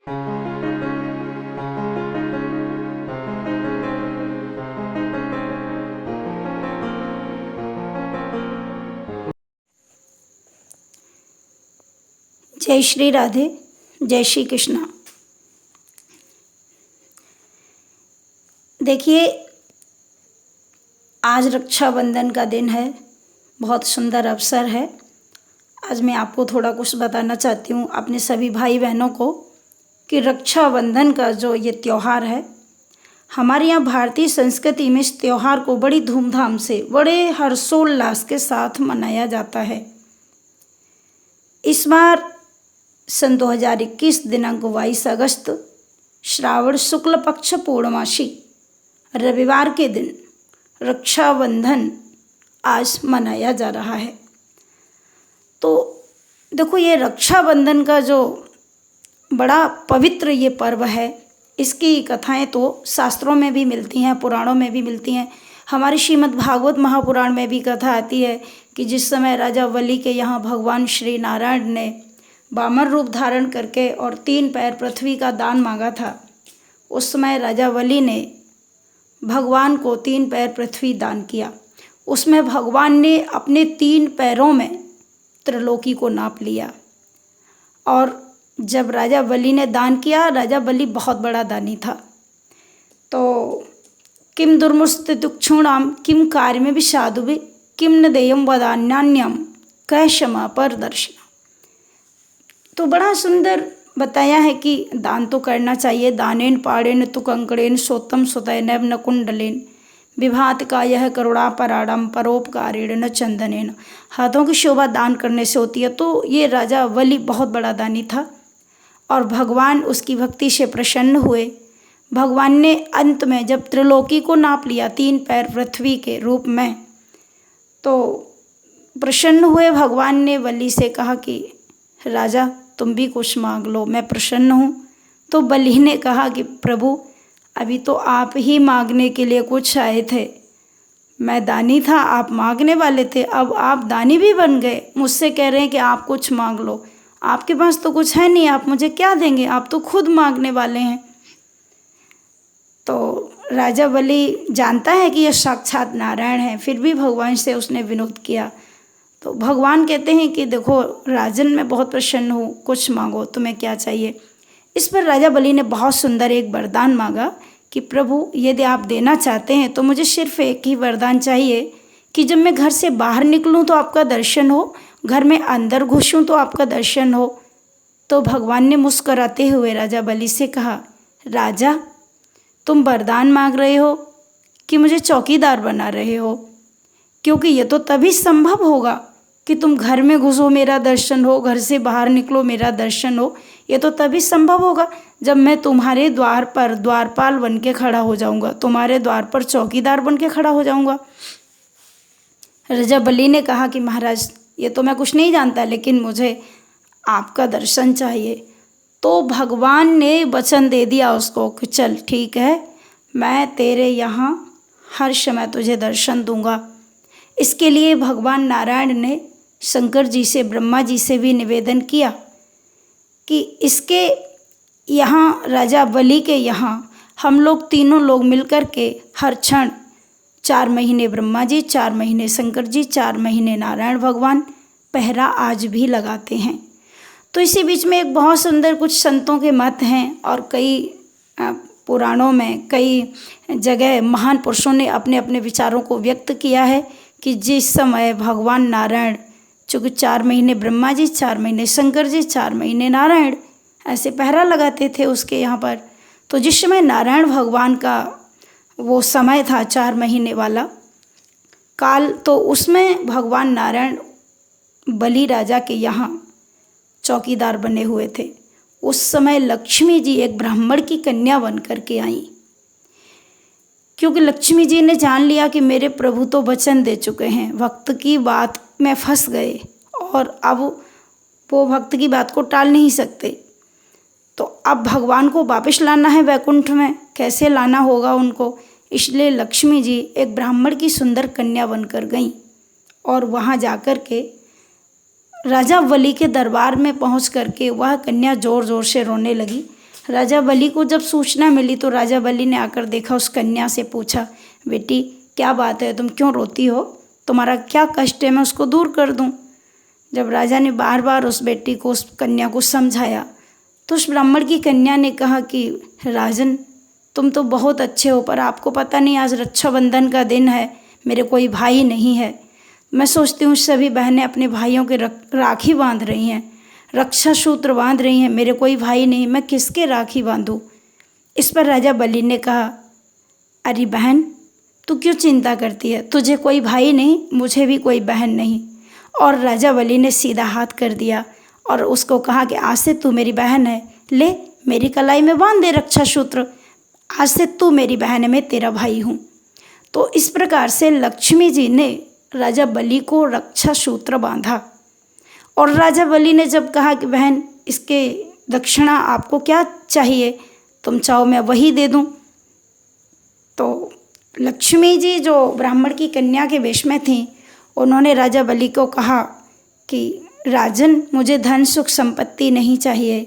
जय श्री राधे, जय श्री कृष्णा। देखिए, आज रक्षाबंधन का दिन है, बहुत सुंदर अवसर है। आज मैं आपको थोड़ा कुछ बताना चाहती हूँ अपने सभी भाई बहनों को कि रक्षाबंधन का जो ये त्यौहार है, हमारे यहाँ भारतीय संस्कृति में इस त्यौहार को बड़ी धूमधाम से, बड़े हर्षोल्लास के साथ मनाया जाता है। इस बार सन 2021 दिनांक 22 अगस्त श्रावण शुक्ल पक्ष पूर्णमासी रविवार के दिन रक्षाबंधन आज मनाया जा रहा है। तो देखो, ये रक्षाबंधन का जो बड़ा पवित्र ये पर्व है, इसकी कथाएं तो शास्त्रों में भी मिलती हैं, पुराणों में भी मिलती हैं। हमारे श्रीमद् भागवत महापुराण में भी कथा आती है कि जिस समय राजा बलि के यहाँ भगवान श्री नारायण ने वामन रूप धारण करके और 3 पैर पृथ्वी का दान मांगा था, उस समय राजा बलि ने भगवान को 3 पैर पृथ्वी दान किया। उसमें भगवान ने अपने 3 पैरों में त्रिलोकी को नाप लिया। और जब राजा बलि ने दान किया, राजा बलि बहुत बड़ा दानी था। तो किम दुर्मुस्त दुक्षुणाम किम कार्य में विषादुबे किम न देयम वदान्यान्यम कह क्षमा पर दर्शन। तो बड़ा सुंदर बताया है कि दान तो करना चाहिए। दानेन पाड़ेन तु कंकड़ेन सोत्तम सुतैन न कुंडलेन विभात का यह करुणा पराड़म परोपकारेण न चंदनेन। हाथों की शोभा दान करने से होती है। तो ये राजा बलि बहुत बड़ा दानी था और भगवान उसकी भक्ति से प्रसन्न हुए। भगवान ने अंत में जब त्रिलोकी को नाप लिया 3 पैर पृथ्वी के रूप में, तो प्रसन्न हुए। भगवान ने बलि से कहा कि राजा, तुम भी कुछ मांग लो, मैं प्रसन्न हूँ। तो बलि ने कहा कि प्रभु, अभी तो आप ही मांगने के लिए कुछ आए थे। मैं दानी था, आप मांगने वाले थे, अब आप दानी भी बन गए, मुझसे कह रहे हैं कि आप कुछ मांग लो। आपके पास तो कुछ है नहीं, आप मुझे क्या देंगे? आप तो खुद मांगने वाले हैं। तो राजा बलि जानता है कि यह साक्षात नारायण है, फिर भी भगवान से उसने विनोद किया। तो भगवान कहते हैं कि देखो राजन, मैं बहुत प्रसन्न हूँ, कुछ मांगो, तुम्हें क्या चाहिए? इस पर राजा बलि ने बहुत सुंदर एक वरदान मांगा कि प्रभु, यदि आप देना चाहते हैं तो मुझे सिर्फ एक ही वरदान चाहिए कि जब मैं घर से बाहर निकलूँ तो आपका दर्शन हो, घर में अंदर घुसूँ तो आपका दर्शन हो। तो भगवान ने मुस्कुराते हुए राजा बलि से कहा, राजा, तुम वरदान मांग रहे हो कि मुझे चौकीदार बना रहे हो? क्योंकि ये तो तभी संभव होगा कि तुम घर में घुसो मेरा दर्शन हो, घर से बाहर निकलो मेरा दर्शन हो। ये तो तभी संभव होगा जब मैं तुम्हारे द्वार पर द्वारपाल बन के खड़ा हो जाऊंगा, तुम्हारे द्वार पर चौकीदार बन के खड़ा हो जाऊंगा। राजा बलि ने कहा कि महाराज, ये तो मैं कुछ नहीं जानता, लेकिन मुझे आपका दर्शन चाहिए। तो भगवान ने वचन दे दिया उसको कि चल ठीक है, मैं तेरे यहाँ हर समय तुझे दर्शन दूंगा। इसके लिए भगवान नारायण ने शंकर जी से, ब्रह्मा जी से भी निवेदन किया कि इसके यहाँ, राजा बलि के यहाँ हम लोग तीनों लोग मिलकर के हर क्षण 4 महीने ब्रह्मा जी, 4 महीने शंकर जी, 4 महीने नारायण भगवान पहरा आज भी लगाते हैं। तो इसी बीच में एक बहुत सुंदर कुछ संतों के मत हैं और कई पुराणों में, कई जगह महान पुरुषों ने अपने अपने विचारों को व्यक्त किया है कि जिस समय भगवान नारायण, चूँकि 4 महीने ब्रह्मा जी, 4 महीने शंकर जी, 4 महीने नारायण ऐसे पहरा लगाते थे उसके यहाँ पर। तो जिस समय नारायण भगवान का वो समय था 4 महीने वाला काल, तो उसमें भगवान नारायण बलि राजा के यहाँ चौकीदार बने हुए थे। उस समय लक्ष्मी जी एक ब्राह्मण की कन्या बन कर के आई, क्योंकि लक्ष्मी जी ने जान लिया कि मेरे प्रभु तो वचन दे चुके हैं, भक्त की बात में फंस गए और अब वो भक्त की बात को टाल नहीं सकते। तो अब भगवान को वापस लाना है वैकुंठ में, कैसे लाना होगा उनको, इसलिए लक्ष्मी जी एक ब्राह्मण की सुंदर कन्या बनकर गईं और वहाँ जाकर के राजा बलि के दरबार में पहुँच करके वह कन्या ज़ोर ज़ोर से रोने लगी। राजा बलि को जब सूचना मिली तो राजा बलि ने आकर देखा, उस कन्या से पूछा, बेटी क्या बात है, तुम क्यों रोती हो, तुम्हारा क्या कष्ट है, मैं उसको दूर कर दूं। जब राजा ने बार बार उस बेटी को, उस कन्या को समझाया तो उस ब्राह्मण की कन्या ने कहा कि राजन तुम तो बहुत अच्छे हो, पर आपको पता नहीं आज रक्षाबंधन का दिन है, मेरे कोई भाई नहीं है। मैं सोचती हूँ सभी बहनें अपने भाइयों के राखी बांध रही हैं, रक्षा सूत्र बांध रही हैं, मेरे कोई भाई नहीं, मैं किसके राखी बांधूँ। इस पर राजा बलि ने कहा, अरे बहन तू क्यों चिंता करती है, तुझे कोई भाई नहीं, मुझे भी कोई बहन नहीं। और राजा बलि ने सीधा हाथ कर दिया और उसको कहा कि आज से तू मेरी बहन है, ले मेरी कलाई में बांध दे रक्षा सूत्र, आज से तू मेरी बहन है, मैं तेरा भाई हूँ। तो इस प्रकार से लक्ष्मी जी ने राजा बलि को रक्षा सूत्र बांधा। और राजा बलि ने जब कहा कि बहन इसके दक्षिणा आपको क्या चाहिए, तुम चाहो मैं वही दे दूँ। तो लक्ष्मी जी जो ब्राह्मण की कन्या के वेश में थीं, उन्होंने राजा बलि को कहा कि राजन मुझे धन सुख संपत्ति नहीं चाहिए।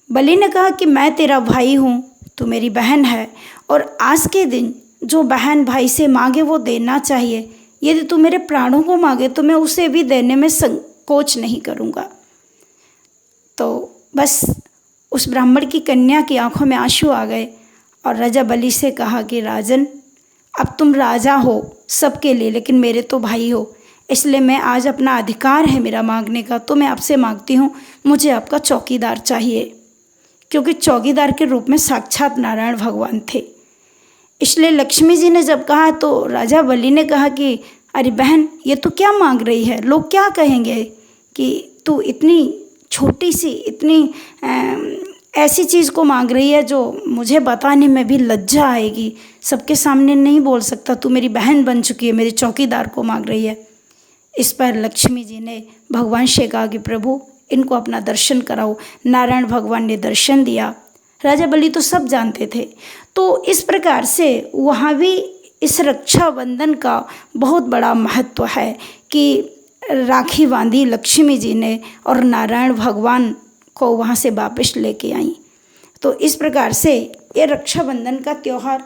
बलि ने कहा कि मैं तेरा भाई हूँ, तू मेरी बहन है, और आज के दिन जो बहन भाई से मांगे वो देना चाहिए। यदि तू मेरे प्राणों को मांगे तो मैं उसे भी देने में संकोच नहीं करूँगा। तो बस उस ब्राह्मण की कन्या की आंखों में आंसू आ गए और राजा बलि से कहा कि राजन अब तुम राजा हो सबके लिए, लेकिन मेरे तो भाई हो, इसलिए मैं आज अपना अधिकार है मेरा मांगने का, तो मैं आपसे मांगती हूँ मुझे आपका चौकीदार चाहिए, क्योंकि चौकीदार के रूप में साक्षात नारायण भगवान थे। इसलिए लक्ष्मी जी ने जब कहा तो राजा बलि ने कहा कि अरे बहन ये तो क्या मांग रही है, लोग क्या कहेंगे कि तू इतनी छोटी सी इतनी ऐसी चीज़ को मांग रही है जो मुझे बताने में भी लज्जा आएगी, सबके सामने नहीं बोल सकता, तू मेरी बहन बन चुकी है, मेरे चौकीदार को मांग रही है। इस पर लक्ष्मी जी ने भगवान से कहा कि प्रभु इनको अपना दर्शन कराओ। नारायण भगवान ने दर्शन दिया। राजा बलि तो सब जानते थे। तो इस प्रकार से वहाँ भी इस रक्षाबंधन का बहुत बड़ा महत्व है कि राखी बांधी लक्ष्मी जी ने और नारायण भगवान को वहाँ से वापस लेके आई। तो इस प्रकार से ये रक्षाबंधन का त्यौहार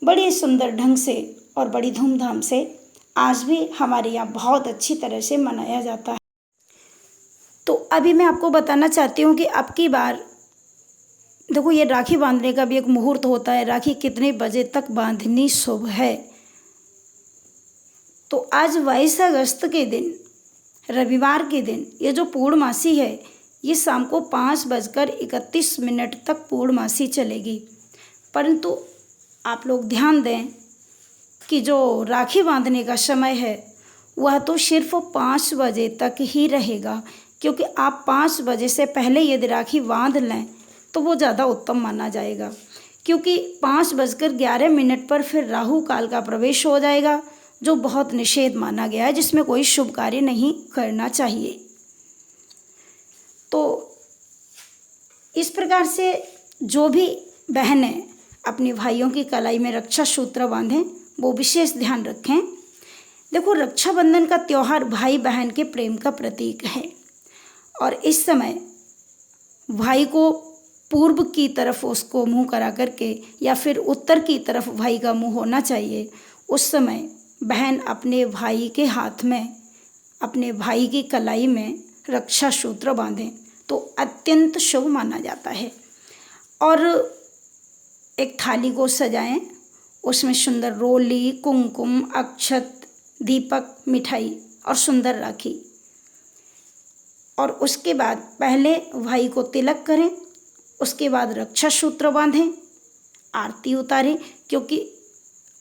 बड़े सुंदर ढंग से और बड़ी धूमधाम से आज भी हमारे यहाँ बहुत अच्छी तरह से मनाया जाता है। तो अभी मैं आपको बताना चाहती हूँ कि अब की बार देखो ये राखी बांधने का भी एक मुहूर्त होता है, राखी कितने बजे तक बांधनी शुभ है। तो आज 22 अगस्त के दिन रविवार के दिन ये जो पूर्णमासी है ये शाम को 5:31 तक पूर्णमासी चलेगी। परंतु आप लोग ध्यान दें कि जो राखी बांधने का समय है वह तो सिर्फ 5 बजे तक ही रहेगा, क्योंकि आप 5 बजे से पहले यदि राखी बांध लें तो वो ज़्यादा उत्तम माना जाएगा, क्योंकि 5:11 पर फिर राहु काल का प्रवेश हो जाएगा, जो बहुत निषेध माना गया है, जिसमें कोई शुभ कार्य नहीं करना चाहिए। तो इस प्रकार से जो भी बहनें अपने भाइयों की कलाई में रक्षा सूत्र बांधें वो विशेष ध्यान रखें। देखो रक्षाबंधन का त्यौहार भाई बहन के प्रेम का प्रतीक है, और इस समय भाई को पूर्व की तरफ उसको मुंह करा करके या फिर उत्तर की तरफ भाई का मुंह होना चाहिए। उस समय बहन अपने भाई के हाथ में, अपने भाई की कलाई में रक्षा सूत्र बांधें तो अत्यंत शुभ माना जाता है। और एक थाली को सजाएं, उसमें सुंदर रोली, कुमकुम, अक्षत, दीपक, मिठाई और सुंदर राखी, और उसके बाद पहले भाई को तिलक करें, उसके बाद रक्षा सूत्र बांधें, आरती उतारें, क्योंकि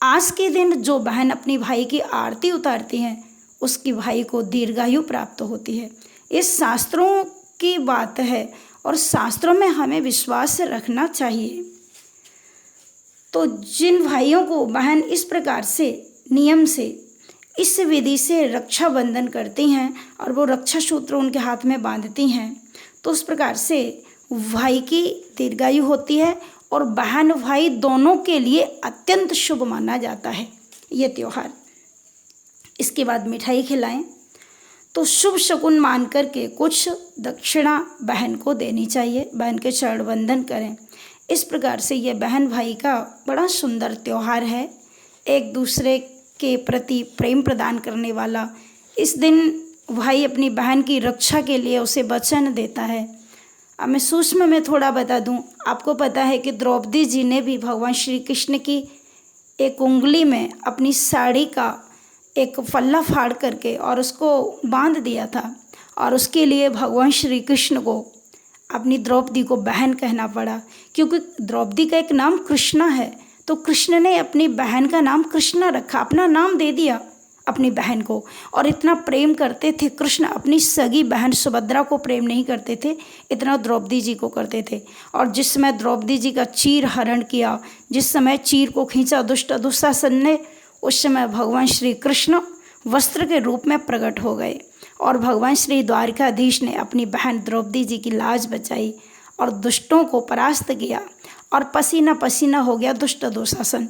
आज के दिन जो बहन अपनी भाई की आरती उतारती हैं उसकी भाई को दीर्घायु प्राप्त होती है। इस शास्त्रों की बात है और शास्त्रों में हमें विश्वास रखना चाहिए। तो जिन भाइयों को बहन इस प्रकार से नियम से इस विधि से रक्षाबंधन करती हैं और वो रक्षा सूत्र उनके हाथ में बांधती हैं, तो उस प्रकार से भाई की दीर्घायु होती है और बहन भाई दोनों के लिए अत्यंत शुभ माना जाता है ये त्यौहार। इसके बाद मिठाई खिलाएं। तो शुभ शकुन मान करके कुछ दक्षिणा बहन को देनी चाहिए, बहन के चरण वंदन करें। इस प्रकार से ये बहन भाई का बड़ा सुंदर त्यौहार है, एक दूसरे के प्रति प्रेम प्रदान करने वाला। इस दिन भाई अपनी बहन की रक्षा के लिए उसे वचन देता है। अब मैं सूक्ष्म में थोड़ा बता दूं, आपको पता है कि द्रौपदी जी ने भी भगवान श्री कृष्ण की एक उंगली में अपनी साड़ी का एक फल्ला फाड़ करके और उसको बांध दिया था, और उसके लिए भगवान श्री कृष्ण को अपनी द्रौपदी को बहन कहना पड़ा, क्योंकि द्रौपदी का एक नाम कृष्णा है। तो कृष्ण ने अपनी बहन का नाम कृष्णा रखा, अपना नाम दे दिया अपनी बहन को। और इतना प्रेम करते थे कृष्ण, अपनी सगी बहन सुभद्रा को प्रेम नहीं करते थे, इतना द्रौपदी जी को करते थे। और जिस समय द्रौपदी जी का चीर हरण किया, जिस समय चीर को खींचा दुष्ट दुशासन ने, उस समय भगवान श्री कृष्ण वस्त्र के रूप में प्रकट हो गए और भगवान श्री द्वारिकाधीश ने अपनी बहन द्रौपदी जी की लाज बचाई और दुष्टों को परास्त किया और पसीना पसीना हो गया दुष्ट दुशासन।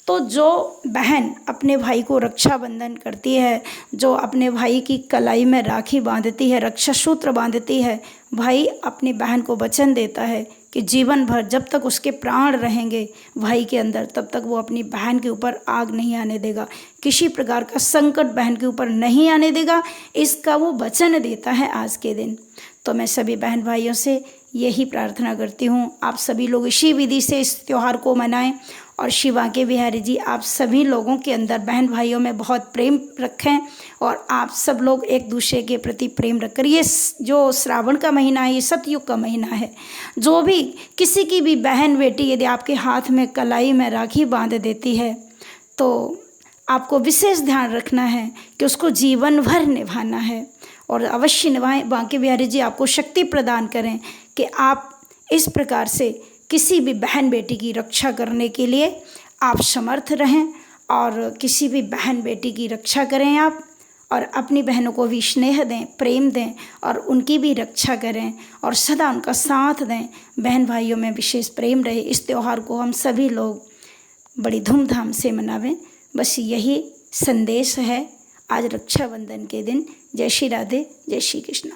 तो जो बहन अपने भाई को रक्षाबंधन करती है, जो अपने भाई की कलाई में राखी बांधती है, रक्षा सूत्र बांधती है, भाई अपनी बहन को वचन देता है कि जीवन भर जब तक उसके प्राण रहेंगे भाई के अंदर, तब तक वो अपनी बहन के ऊपर आग नहीं आने देगा, किसी प्रकार का संकट बहन के ऊपर नहीं आने देगा। इसका वो वचन देता है आज के दिन। तो मैं सभी बहन भाइयों से यही प्रार्थना करती हूँ, आप सभी लोग इसी विधि से इस त्यौहार को मनाएं और शिव बांके बिहारी जी आप सभी लोगों के अंदर बहन भाइयों में बहुत प्रेम रखें और आप सब लोग एक दूसरे के प्रति प्रेम रखकर, ये जो श्रावण का महीना है, ये सतयुग का महीना है। जो भी किसी की भी बहन बेटी यदि आपके हाथ में कलाई में राखी बांध देती है, तो आपको विशेष ध्यान रखना है कि उसको जीवन भर निभाना है और अवश्य निभाएं। बांके बिहारी जी आपको शक्ति प्रदान करें कि आप इस प्रकार से किसी भी बहन बेटी की रक्षा करने के लिए आप समर्थ रहें और किसी भी बहन बेटी की रक्षा करें आप, और अपनी बहनों को भी स्नेह दें, प्रेम दें और उनकी भी रक्षा करें और सदा उनका साथ दें। बहन भाइयों में विशेष प्रेम रहे। इस त्यौहार को हम सभी लोग बड़ी धूमधाम से मनावें, बस यही संदेश है आज रक्षाबंधन के दिन। जय श्री राधे, जय श्री कृष्ण।